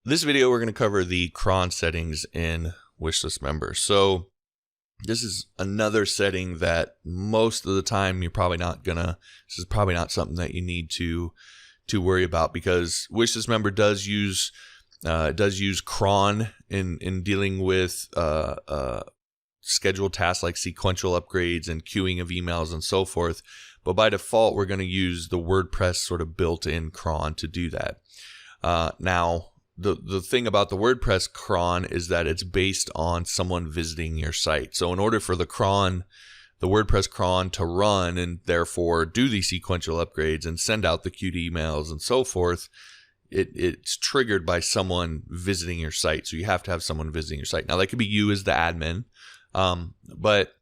This video, we're going to cover the cron settings in WishList members. So this is another setting that most of the time you're probably not gonna, this is probably not something that you need to worry about, because WishList member does use cron in dealing with scheduled tasks like sequential upgrades and queuing of emails and so forth. But by default, we're going to use the WordPress sort of built-in cron to do that. Now, the thing about the WordPress cron is that it's based on someone visiting your site. So in order for the WordPress cron to run and therefore do these sequential upgrades and send out the queued emails and so forth, it's triggered by someone visiting your site. So you have to have someone visiting your site. Now that could be you as the admin, but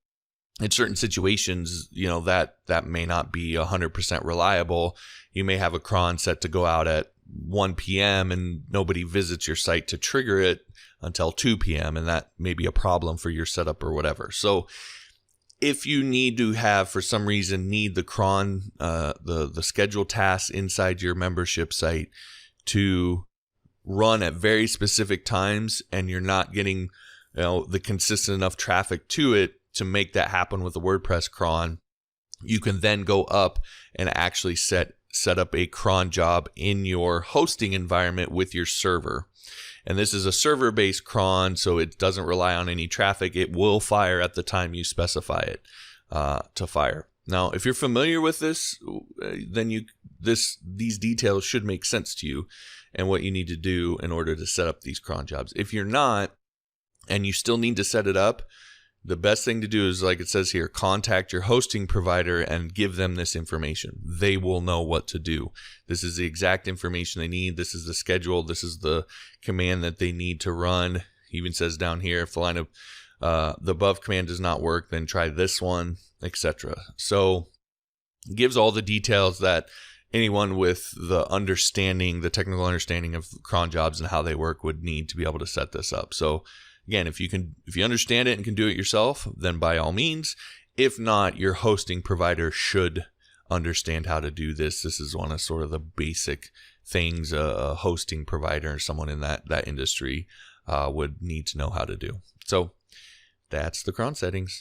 in certain situations, that may not be 100% reliable. You may have a cron set to go out at 1 p.m. and nobody visits your site to trigger it until 2 p.m. and that may be a problem for your setup or whatever. So if you need to have, for some reason, the cron, the scheduled tasks inside your membership site to run at very specific times, and you're not getting the consistent enough traffic to it to make that happen with the WordPress cron, you can then go up and actually set up a cron job in your hosting environment with your server. And this is a server-based cron, so it doesn't rely on any traffic. It will fire at the time you specify it to fire. Now, if you're familiar with this, then these details should make sense to you and what you need to do in order to set up these cron jobs. If you're not, and you still need to set it up, the best thing to do is, like it says here, contact your hosting provider and give them this information. They will know what to do. This is the exact information they need. This is the schedule. This is the command that they need to run. It even says down here, if the line of the above command does not work, then try this one, etc. So it gives all the details that anyone with the technical understanding of cron jobs and how they work would need to be able to set this up. So again, if you understand it and can do it yourself, then by all means. If not, your hosting provider should understand how to do this. This is one of sort of the basic things a hosting provider or someone in that industry would need to know how to do. So that's the cron settings.